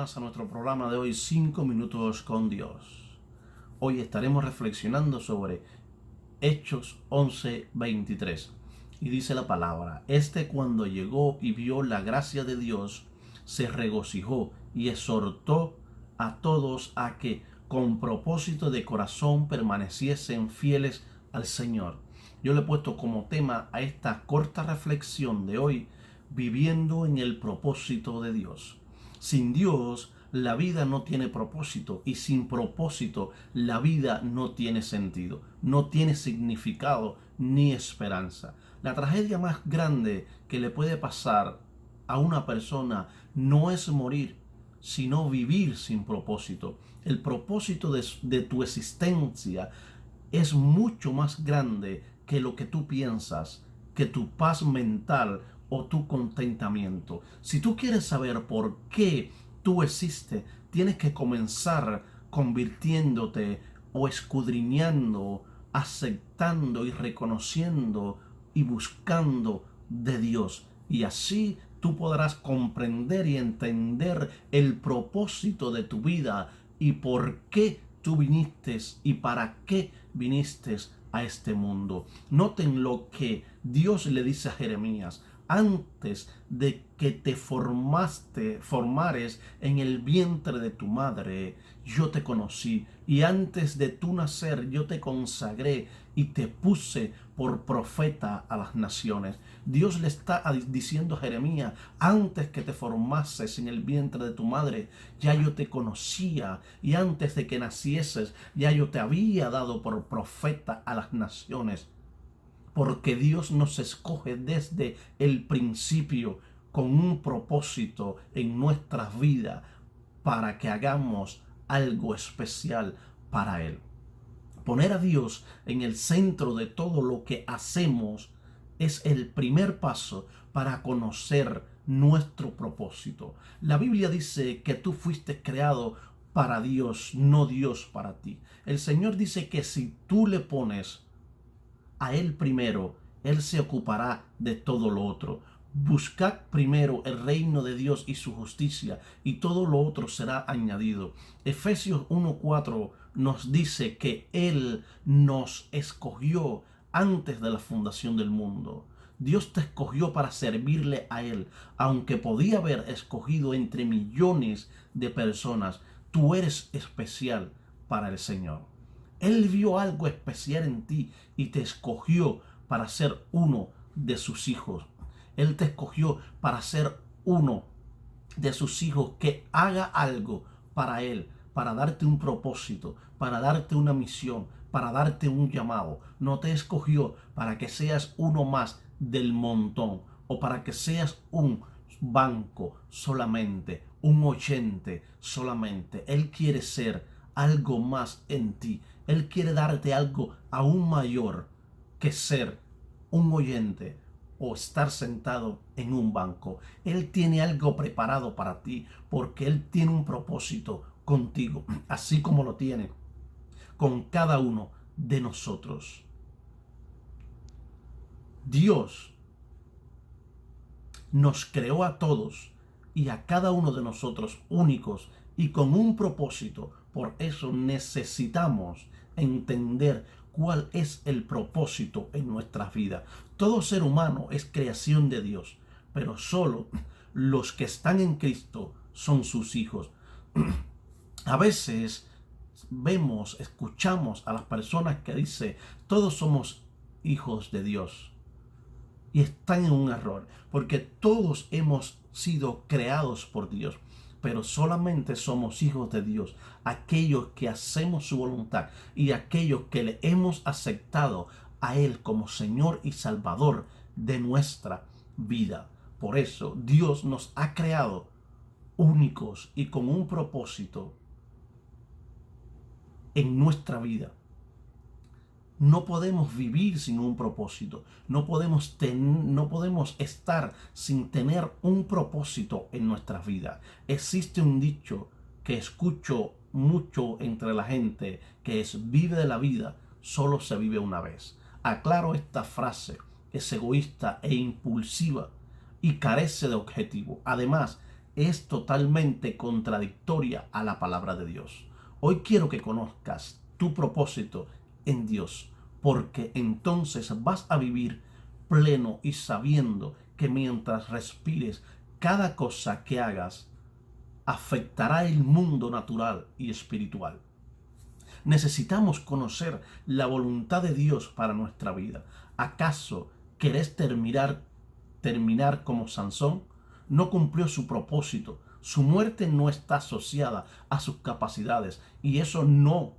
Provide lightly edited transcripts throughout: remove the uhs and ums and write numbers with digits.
más a nuestro programa de hoy, 5 minutos con Dios. Hoy estaremos reflexionando sobre Hechos 11:23. Y dice la palabra: cuando llegó y vio la gracia de Dios, se regocijó y exhortó a todos a que con propósito de corazón permaneciesen fieles al Señor. Yo le he puesto como tema a esta corta reflexión de hoy: viviendo en el propósito de Dios. Sin Dios, la vida no tiene propósito, y sin propósito, la vida no tiene sentido, no tiene significado ni esperanza. La tragedia más grande que le puede pasar a una persona no es morir, sino vivir sin propósito. El propósito de tu existencia es mucho más grande que lo que tú piensas, que tu paz mental o tu contentamiento. Si tú quieres saber por qué tú existes, tienes que comenzar convirtiéndote o escudriñando, aceptando y reconociendo y buscando de Dios. Y así tú podrás comprender y entender el propósito de tu vida y por qué tú viniste y para qué viniste a este mundo. Noten lo que Dios le dice a Jeremías: antes de que te formares en el vientre de tu madre, yo te conocí, y antes de tu nacer yo te consagré y te puse por profeta a las naciones. Dios le está diciendo a Jeremías: antes que te formases en el vientre de tu madre, ya yo te conocía, y antes de que nacieses, ya yo te había dado por profeta a las naciones. Porque Dios nos escoge desde el principio con un propósito en nuestras vidas para que hagamos algo especial para Él. Poner a Dios en el centro de todo lo que hacemos es el primer paso para conocer nuestro propósito. La Biblia dice que tú fuiste creado para Dios, no Dios para ti. El Señor dice que si tú le pones a Él primero, Él se ocupará de todo lo otro. Buscad primero el reino de Dios y su justicia, y todo lo otro será añadido. Efesios 1:4 nos dice que Él nos escogió antes de la fundación del mundo. Dios te escogió para servirle a Él. Aunque podía haber escogido entre millones de personas, tú eres especial para el Señor. Él vio algo especial en ti y te escogió para ser uno de sus hijos. Él te escogió para ser uno de sus hijos que haga algo para Él, para darte un propósito, para darte una misión, para darte un llamado. No te escogió para que seas uno más del montón o para que seas un banco solamente, un oyente solamente. Él quiere ser algo más en ti. Él quiere darte algo aún mayor que ser un oyente o estar sentado en un banco. Él tiene algo preparado para ti porque Él tiene un propósito contigo, así como lo tiene con cada uno de nosotros. Dios nos creó a todos y a cada uno de nosotros únicos y con un propósito. Por eso necesitamos entender cuál es el propósito en nuestras vidas. Todo ser humano es creación de Dios, pero solo los que están en Cristo son sus hijos. A veces escuchamos a las personas que dicen: todos somos hijos de Dios. Y están en un error, porque todos hemos sido creados por Dios, pero solamente somos hijos de Dios aquellos que hacemos su voluntad y aquellos que le hemos aceptado a Él como Señor y Salvador de nuestra vida. Por eso Dios nos ha creado únicos y con un propósito en nuestra vida. No podemos vivir sin un propósito. No podemos estar sin tener un propósito en nuestras vidas. Existe un dicho que escucho mucho entre la gente, que es: vive de la vida, solo se vive una vez. Aclaro, esta frase es egoísta e impulsiva y carece de objetivo. Además, es totalmente contradictoria a la palabra de Dios. Hoy quiero que conozcas tu propósito en Dios, porque entonces vas a vivir pleno y sabiendo que mientras respires, cada cosa que hagas afectará el mundo natural y espiritual. Necesitamos conocer la voluntad de Dios para nuestra vida. ¿Acaso querés terminar como Sansón? No cumplió su propósito. Su muerte no está asociada a sus capacidades y ese no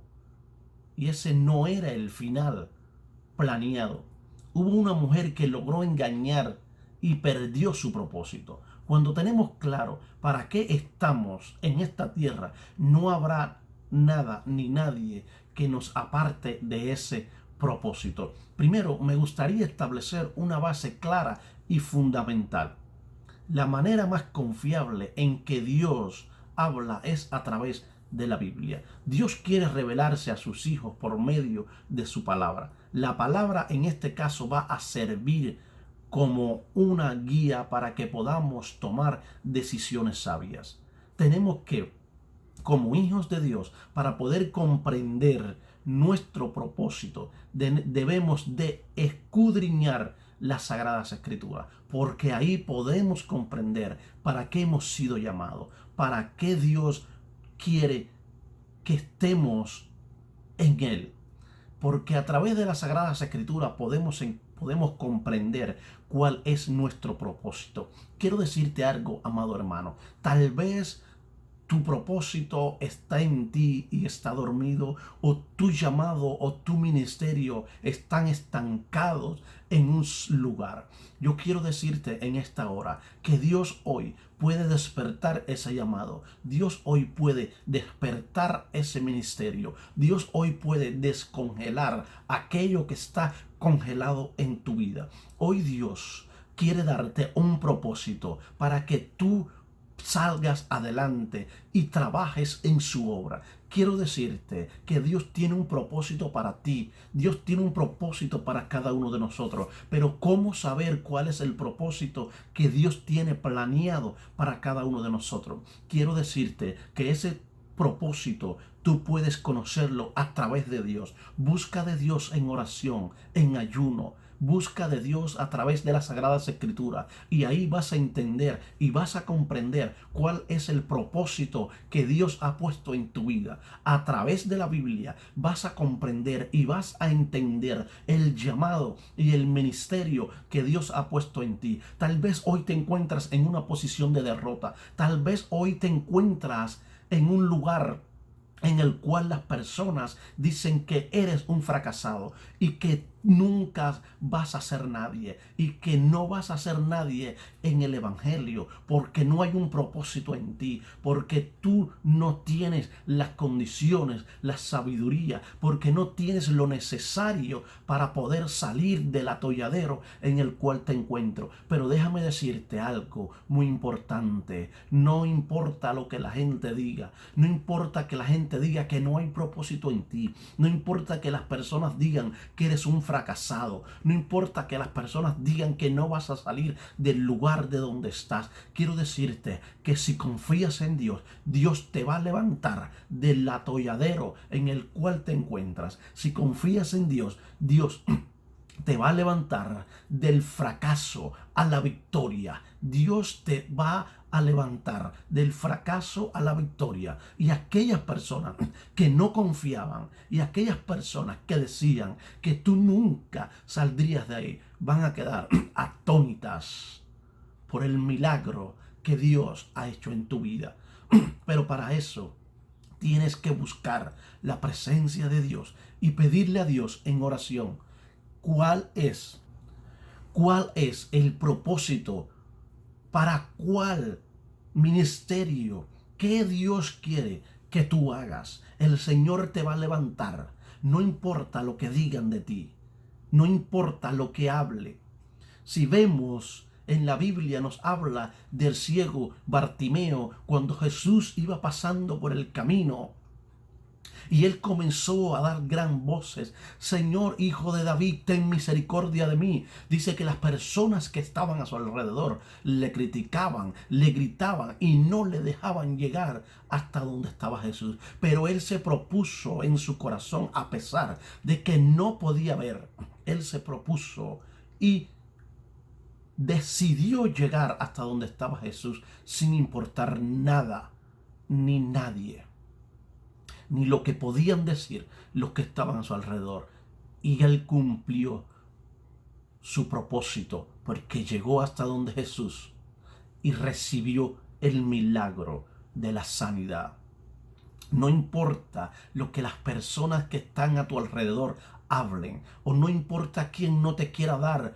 era el final planeado. Hubo una mujer que logró engañar y perdió su propósito. Cuando tenemos claro para qué estamos en esta tierra, no habrá nada ni nadie que nos aparte de ese propósito. Primero, me gustaría establecer una base clara y fundamental. La manera más confiable en que Dios habla es a través de la Biblia. Dios quiere revelarse a sus hijos por medio de su palabra. La palabra en este caso va a servir como una guía para que podamos tomar decisiones sabias. Tenemos que, como hijos de Dios, para poder comprender nuestro propósito, debemos de escudriñar las Sagradas Escrituras, porque ahí podemos comprender para qué hemos sido llamados, para qué Dios quiere que estemos en Él. Porque a través de las Sagradas Escrituras podemos comprender cuál es nuestro propósito. Quiero decirte algo, amado hermano. Tal vez tu propósito está en ti y está dormido, o tu llamado o tu ministerio están estancados en un lugar. Yo quiero decirte en esta hora que Dios hoy puede despertar ese llamado. Dios hoy puede despertar ese ministerio. Dios hoy puede descongelar aquello que está congelado en tu vida. Hoy Dios quiere darte un propósito para que tú salgas adelante y trabajes en su obra. Quiero decirte que Dios tiene un propósito para ti. Dios tiene un propósito para cada uno de nosotros. Pero ¿cómo saber cuál es el propósito que Dios tiene planeado para cada uno de nosotros? Quiero decirte que ese propósito tú puedes conocerlo a través de Dios. Busca de Dios en oración, en ayuno. Busca de Dios a través de las Sagradas Escrituras y ahí vas a entender y vas a comprender cuál es el propósito que Dios ha puesto en tu vida. A través de la Biblia vas a comprender y vas a entender el llamado y el ministerio que Dios ha puesto en ti. Tal vez hoy te encuentras en una posición de derrota. Tal vez hoy te encuentras en un lugar en el cual las personas dicen que eres un fracasado y que nunca vas a ser nadie y que no vas a ser nadie en el evangelio porque no hay un propósito en ti, porque tú no tienes las condiciones, la sabiduría, porque no tienes lo necesario para poder salir del atolladero en el cual te encuentro. Pero déjame decirte algo muy importante: no importa lo que la gente diga, no importa que la gente diga que no hay propósito en ti, no importa que las personas digan que eres un fracasado, no importa que las personas digan que no vas a salir del lugar de donde estás. Quiero decirte que si confías en Dios, Dios te va a levantar del atolladero en el cual te encuentras. Si confías en Dios, Dios te va a levantar del fracaso a la victoria. Dios te va a levantar del fracaso a la victoria. Y aquellas personas que no confiaban y aquellas personas que decían que tú nunca saldrías de ahí, van a quedar atónitas por el milagro que Dios ha hecho en tu vida. Pero para eso tienes que buscar la presencia de Dios y pedirle a Dios en oración cuál es el propósito, para cuál ministerio, qué Dios quiere que tú hagas. El Señor te va a levantar. No importa lo que digan de ti, no importa lo que hable. Si vemos en la Biblia, nos habla del ciego Bartimeo cuando Jesús iba pasando por el camino. Y él comenzó a dar gran voces: Señor, Hijo de David, ten misericordia de mí. Dice que las personas que estaban a su alrededor le criticaban, le gritaban y no le dejaban llegar hasta donde estaba Jesús. Pero él se propuso en su corazón, a pesar de que no podía ver, él se propuso y decidió llegar hasta donde estaba Jesús, sin importar nada ni nadie, ni lo que podían decir los que estaban a su alrededor. Y él cumplió su propósito, porque llegó hasta donde Jesús y recibió el milagro de la sanidad. No importa lo que las personas que están a tu alrededor hablen, o no importa quién no te quiera dar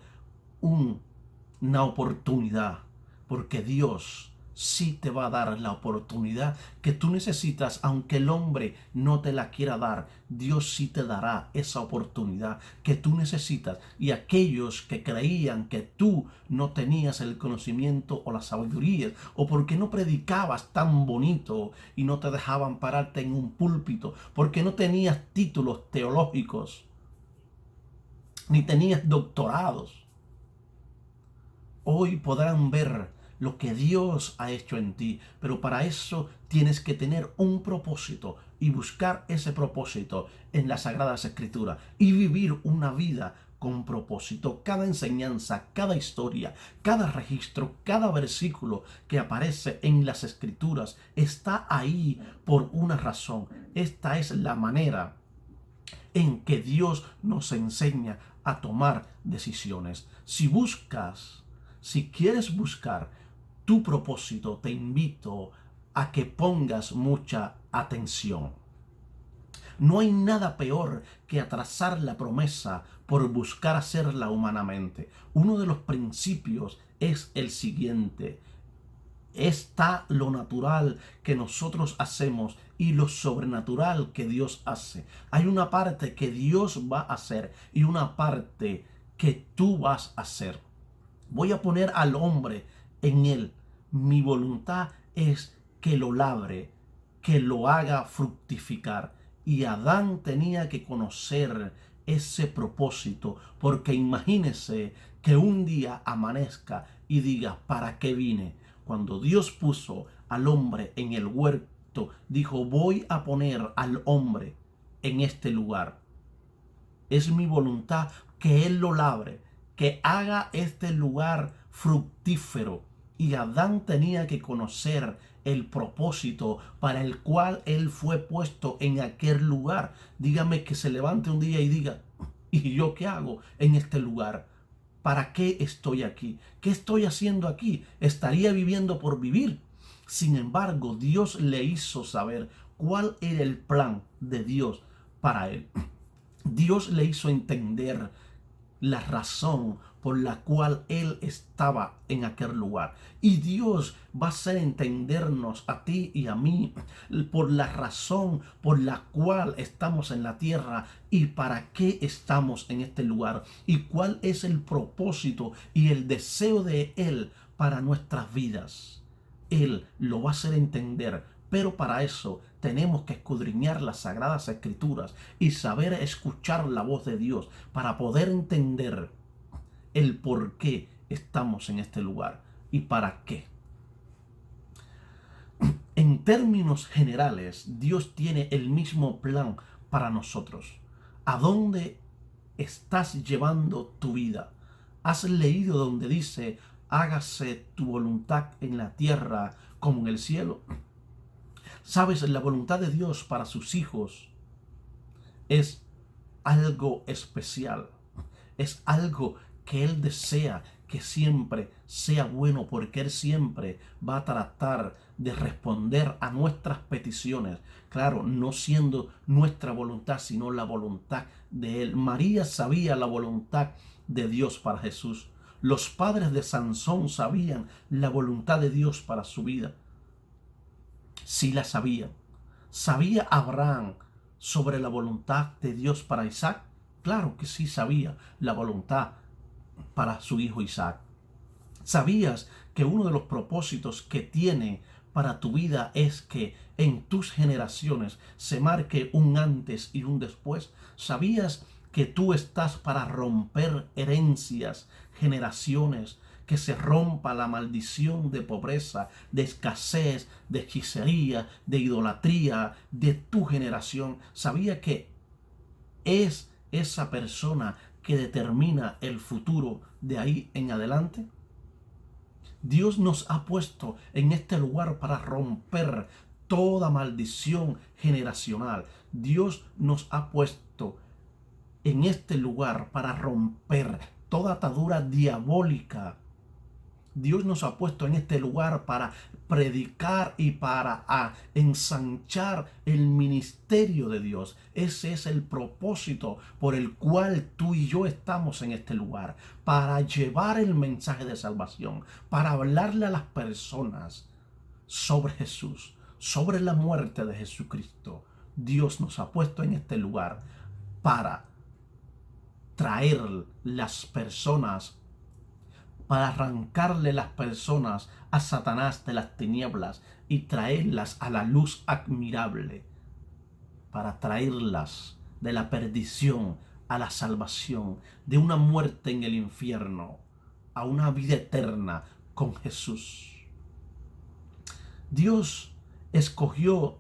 una oportunidad, porque Dios sí te va a dar la oportunidad que tú necesitas. Aunque el hombre no te la quiera dar, Dios sí te dará esa oportunidad que tú necesitas. Y aquellos que creían que tú no tenías el conocimiento o la sabiduría, o porque no predicabas tan bonito y no te dejaban pararte en un púlpito, porque no tenías títulos teológicos, ni tenías doctorados, hoy podrán ver lo que Dios ha hecho en ti. Pero para eso tienes que tener un propósito y buscar ese propósito en las Sagradas Escrituras y vivir una vida con propósito. Cada enseñanza, cada historia, cada registro, cada versículo que aparece en las Escrituras está ahí por una razón. Esta es la manera en que Dios nos enseña a tomar decisiones. Si quieres buscar tu propósito, te invito a que pongas mucha atención. No hay nada peor que atrasar la promesa por buscar hacerla humanamente. Uno de los principios es el siguiente: está lo natural que nosotros hacemos y lo sobrenatural que Dios hace. Hay una parte que Dios va a hacer y una parte que tú vas a hacer. Voy a poner al hombre en él. Mi voluntad es que lo labre, que lo haga fructificar. Y Adán tenía que conocer ese propósito, porque imagínese que un día amanezca y diga: ¿para qué vine? Cuando Dios puso al hombre en el huerto, dijo: voy a poner al hombre en este lugar. Es mi voluntad que él lo labre, que haga este lugar fructífero. Y Adán tenía que conocer el propósito para el cual él fue puesto en aquel lugar. Dígame que se levante un día y diga: ¿y yo qué hago en este lugar? ¿Para qué estoy aquí? ¿Qué estoy haciendo aquí? ¿Estaría viviendo por vivir? Sin embargo, Dios le hizo saber cuál era el plan de Dios para él. Dios le hizo entender la razón por la cual él estaba en aquel lugar. Y Dios va a hacer entendernos a ti y a mí por la razón por la cual estamos en la tierra y para qué estamos en este lugar y cuál es el propósito y el deseo de él para nuestras vidas. Él lo va a hacer entender. Pero para eso tenemos que escudriñar las Sagradas Escrituras y saber escuchar la voz de Dios para poder entender el por qué estamos en este lugar y para qué. En términos generales, Dios tiene el mismo plan para nosotros. ¿A dónde estás llevando tu vida? ¿Has leído donde dice: hágase tu voluntad en la tierra como en el cielo? Sabes, la voluntad de Dios para sus hijos es algo especial. Es algo que Él desea que siempre sea bueno, porque Él siempre va a tratar de responder a nuestras peticiones. Claro, no siendo nuestra voluntad, sino la voluntad de Él. María sabía la voluntad de Dios para Jesús. Los padres de Sansón sabían la voluntad de Dios para su vida. Sí la sabían. ¿Sabía Abraham sobre la voluntad de Dios para Isaac? Claro que sí sabía la voluntad para su hijo Isaac. ¿Sabías que uno de los propósitos que tiene para tu vida es que en tus generaciones se marque un antes y un después. ¿Sabías que tú estás para romper herencias, generaciones? Que se rompa la maldición de pobreza, de escasez, de hechicería, de idolatría de tu generación. ¿Sabía que es esa persona que determina el futuro de ahí en adelante? Dios nos ha puesto en este lugar para romper toda maldición generacional. Dios nos ha puesto en este lugar para romper toda atadura diabólica. Dios nos ha puesto en este lugar para predicar y para ensanchar el ministerio de Dios. Ese es el propósito por el cual tú y yo estamos en este lugar, para llevar el mensaje de salvación, para hablarle a las personas sobre Jesús, sobre la muerte de Jesucristo. Dios nos ha puesto en este lugar para traer las personas, para arrancarle las personas a Satanás de las tinieblas y traerlas a la luz admirable, para traerlas de la perdición a la salvación, de una muerte en el infierno a una vida eterna con Jesús. Dios escogió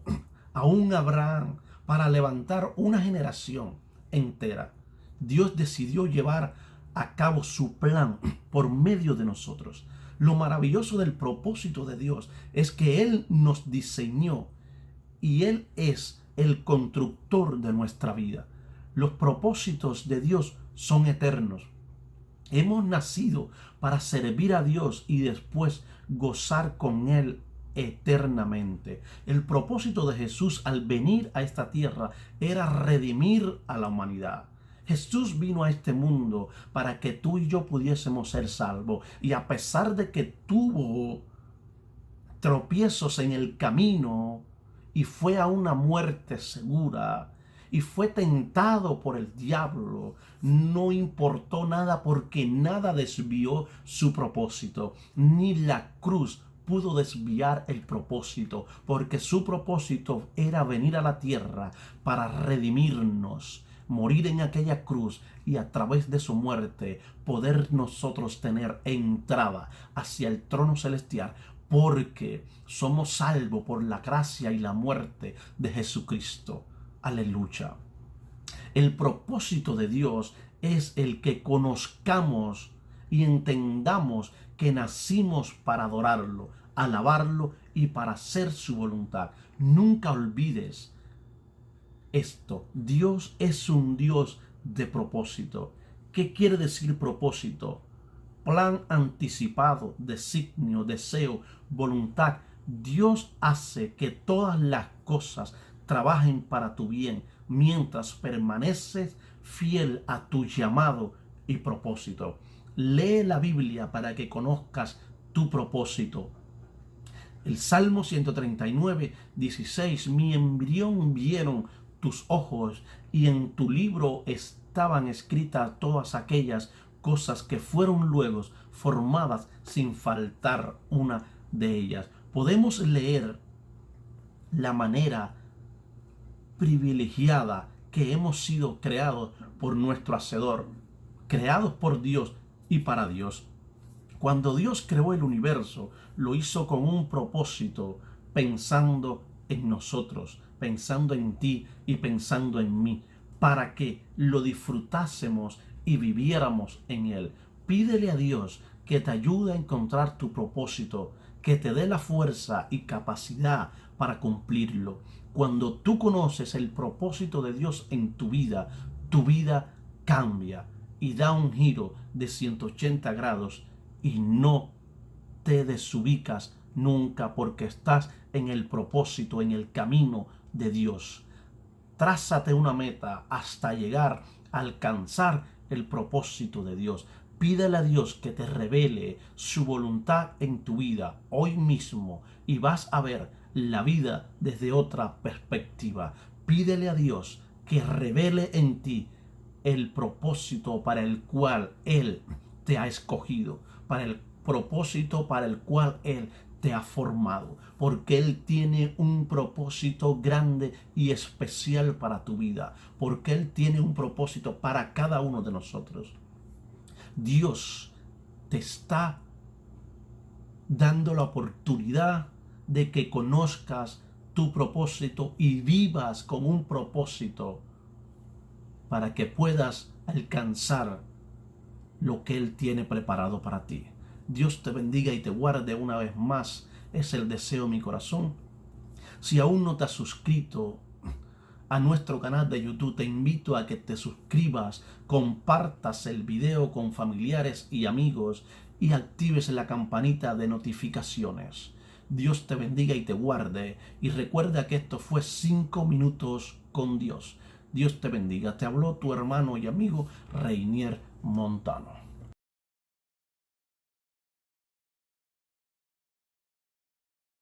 a un Abraham para levantar una generación entera. Dios decidió llevar a cabo su plan por medio de nosotros. Lo maravilloso del propósito de Dios es que Él nos diseñó y Él es el constructor de nuestra vida. Los propósitos de Dios son eternos. Hemos nacido para servir a Dios y después gozar con Él eternamente. El propósito de Jesús al venir a esta tierra era redimir a la humanidad. Jesús vino a este mundo para que tú y yo pudiésemos ser salvos. Y a pesar de que tuvo tropiezos en el camino y fue a una muerte segura y fue tentado por el diablo, no importó nada porque nada desvió su propósito. Ni la cruz pudo desviar el propósito, porque su propósito era venir a la tierra para redimirnos, morir en aquella cruz y a través de su muerte poder nosotros tener entrada hacia el trono celestial, porque somos salvos por la gracia y la muerte de Jesucristo. Aleluya. El propósito de Dios es el que conozcamos y entendamos que nacimos para adorarlo, alabarlo y para hacer su voluntad. Nunca olvides esto. Dios es un Dios de propósito. ¿Qué quiere decir propósito? Plan anticipado, designio, deseo, voluntad. Dios hace que todas las cosas trabajen para tu bien mientras permaneces fiel a tu llamado y propósito. Lee la Biblia para que conozcas tu propósito. El Salmo 139, 16. Mi embrión vieron tus ojos, y en tu libro estaban escritas todas aquellas cosas que fueron luego formadas sin faltar una de ellas. Podemos leer la manera privilegiada que hemos sido creados por nuestro Hacedor, creados por Dios y para Dios. Cuando Dios creó el universo, lo hizo con un propósito, pensando en nosotros, pensando en ti y pensando en mí, para que lo disfrutásemos y viviéramos en Él. Pídele a Dios que te ayude a encontrar tu propósito, que te dé la fuerza y capacidad para cumplirlo. Cuando tú conoces el propósito de Dios en tu vida cambia y da un giro de 180 grados y no te desubicas nunca, porque estás en el propósito, en el camino de Dios. Trázate una meta hasta llegar a alcanzar el propósito de Dios. Pídele a Dios que te revele su voluntad en tu vida hoy mismo y vas a ver la vida desde otra perspectiva. Pídele a Dios que revele en ti el propósito para el cual Él te ha escogido, para el propósito para el cual Él te ha formado, porque Él tiene un propósito grande y especial para tu vida, porque Él tiene un propósito para cada uno de nosotros. Dios te está dando la oportunidad de que conozcas tu propósito y vivas con un propósito para que puedas alcanzar lo que Él tiene preparado para ti. Dios te bendiga y te guarde una vez más. Es el deseo de mi corazón. Si aún no te has suscrito a nuestro canal de YouTube, te invito a que te suscribas, compartas el video con familiares y amigos y actives la campanita de notificaciones. Dios te bendiga y te guarde. Y recuerda que esto fue 5 minutos con Dios. Dios te bendiga. Te habló tu hermano y amigo Reinier Montano.